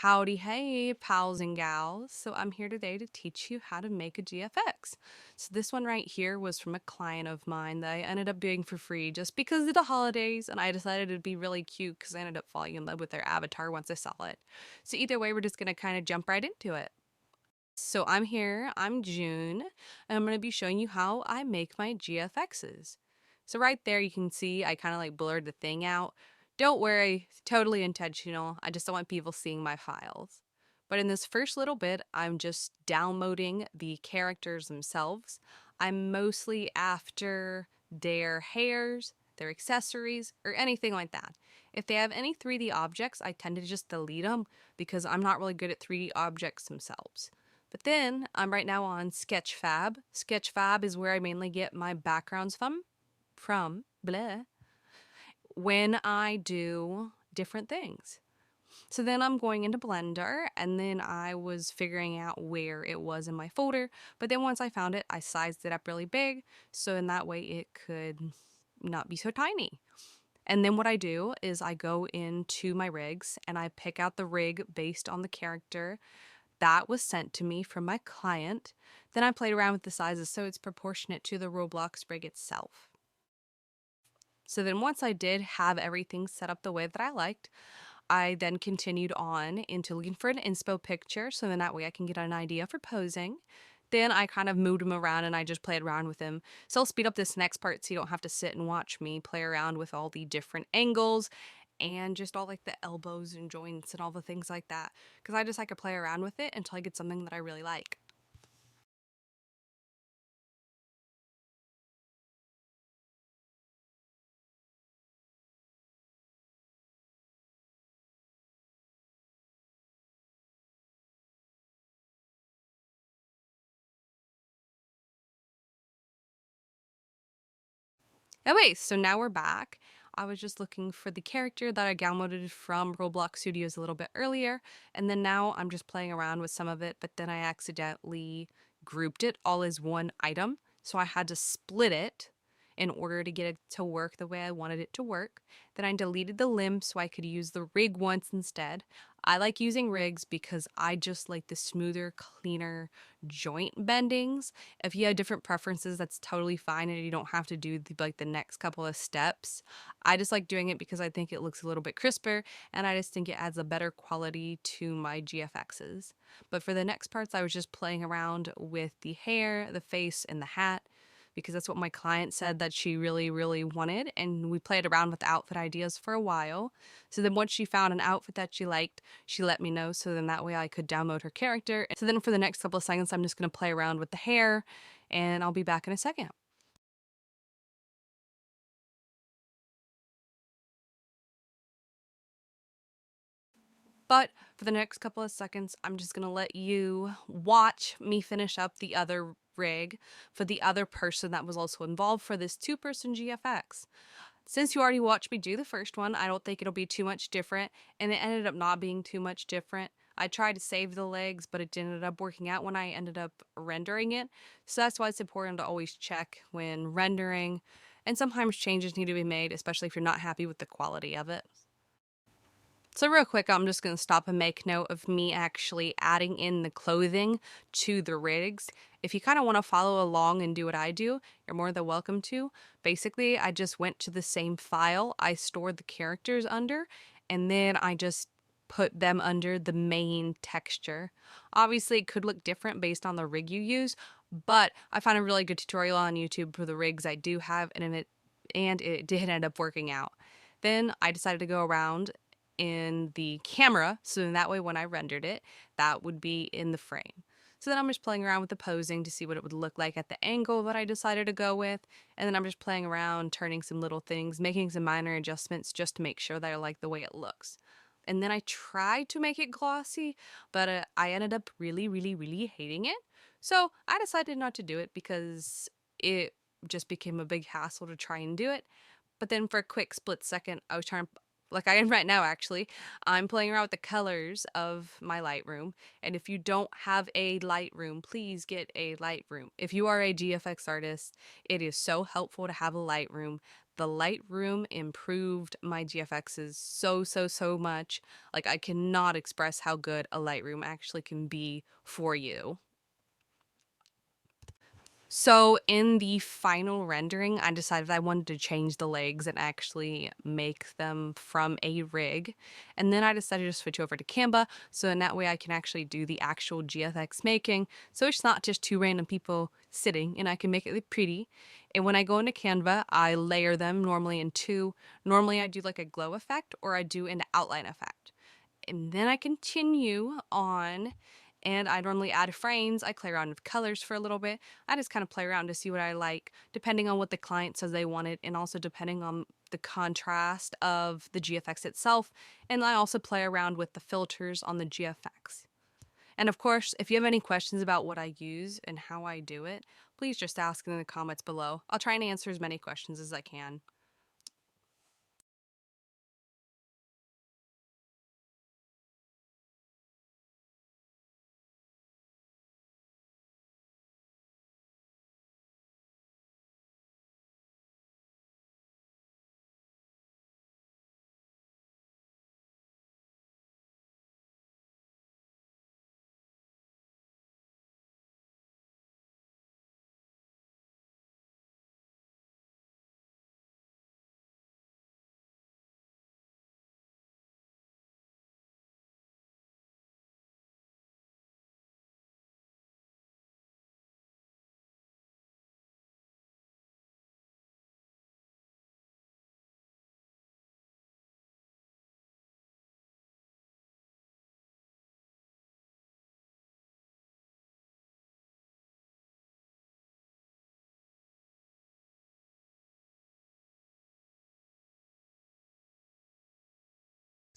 Howdy, hey, pals and gals. So I'm here today to teach you how to make a GFX. So this one right here was from a client of mine that I ended up doing for free just because of the holidays, and I decided it'd be really cute because I ended up falling in love with their avatar once I saw it. So either way, we're just gonna kind of jump right into it. So I'm here, I'm June, and I'm gonna be showing you how I make my GFXs. So right there you can see I kind of like blurred the thing out. Don't worry, it's totally intentional. I just don't want people seeing my files. But in this first little bit, I'm just downloading the characters themselves. I'm mostly after their hairs, their accessories, or anything like that. If they have any 3D objects, I tend to just delete them because I'm not really good at 3D objects themselves. But then I'm right now on Sketchfab. Sketchfab is where I mainly get my backgrounds from, bleh, when I do different things. So then I'm going into Blender, and then I was figuring out where it was in my folder. But then once I found it, I sized it up really big, so in that way it could not be so tiny. And then what I do is I go into my rigs and I pick out the rig based on the character that was sent to me from my client. Then I played around with the sizes so it's proportionate to the Roblox rig itself. So then once I did have everything set up the way that I liked, I then continued on into looking for an inspo picture so then that way I can get an idea for posing. Then I kind of moved him around and I just played around with him. So I'll speed up this next part so you don't have to sit and watch me play around with all the different angles and just all like the elbows and joints and all the things like that. Because I just like to play around with it until I get something that I really like. Oh wait, so now we're back. I was just looking for the character that I downloaded from Roblox Studios a little bit earlier, and then now I'm just playing around with some of it, but then I accidentally grouped it all as one item, so I had to split it in order to get it to work the way I wanted it to work. Then I deleted the limb so I could use the rig once instead. I like using rigs because I just like the smoother, cleaner joint bendings. If you have different preferences, that's totally fine and you don't have to do the next couple of steps. I just like doing it because I think it looks a little bit crisper and I just think it adds a better quality to my GFXs. But for the next parts, I was just playing around with the hair, the face, and the hat because that's what my client said that she really, really wanted. And we played around with outfit ideas for a while. So then once she found an outfit that she liked, she let me know. So then that way I could download her character. So then for the next couple of seconds, I'm just going to play around with the hair and I'll be back in a second. But for the next couple of seconds, I'm just going to let you watch me finish up the other rig for the other person that was also involved for this two-person GFX. Since you already watched me do the first one, I don't think it'll be too much different, and it ended up not being too much different. I tried to save the legs, but it ended up working out when I ended up rendering it. So that's why it's important to always check when rendering, and sometimes changes need to be made, especially if you're not happy with the quality of it. So real quick, I'm just going to stop and make note of me actually adding in the clothing to the rigs. If you kind of want to follow along and do what I do, you're more than welcome to. Basically, I just went to the same file I stored the characters under, and then I just put them under the main texture. Obviously, it could look different based on the rig you use, but I found a really good tutorial on YouTube for the rigs I do have, and it did end up working out. Then I decided to go around in the camera, so in that way when I rendered it, that would be in the frame. So then I'm just playing around with the posing to see what it would look like at the angle that I decided to go with, and then I'm just playing around, turning some little things, making some minor adjustments just to make sure that I like the way it looks. And then I tried to make it glossy, but I ended up really, really, really hating it. So I decided not to do it because it just became a big hassle to try and do it. But then for a quick split second, I was trying to, like I am right now actually, I'm playing around with the colors of my Lightroom. And if you don't have a Lightroom, please get a Lightroom. If you are a GFX artist, it is so helpful to have a Lightroom. The Lightroom improved my GFXs so much. Like, I cannot express how good a Lightroom actually can be for you. So in the final rendering, I decided I wanted to change the legs and actually make them from a rig. And then I decided to switch over to Canva, so in that way I can actually do the actual GFX making. So it's not just two random people sitting, and I can make it look pretty. And when I go into Canva, I layer them normally in two. Normally I do like a glow effect, or I do an outline effect. And then I continue on, and I normally add frames. I play around with colors for a little bit. I just kind of play around to see what I like, depending on what the client says they wanted, and also depending on the contrast of the GFX itself. And I also play around with the filters on the GFX. And of course, if you have any questions about what I use and how I do it, please just ask in the comments below. I'll try and answer as many questions as I can.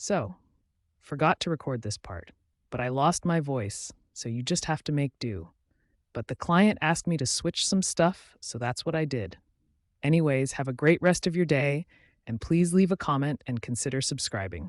So, forgot to record this part, but I lost my voice, so you just have to make do. But the client asked me to switch some stuff, so that's what I did. Anyways, have a great rest of your day, and please leave a comment and consider subscribing.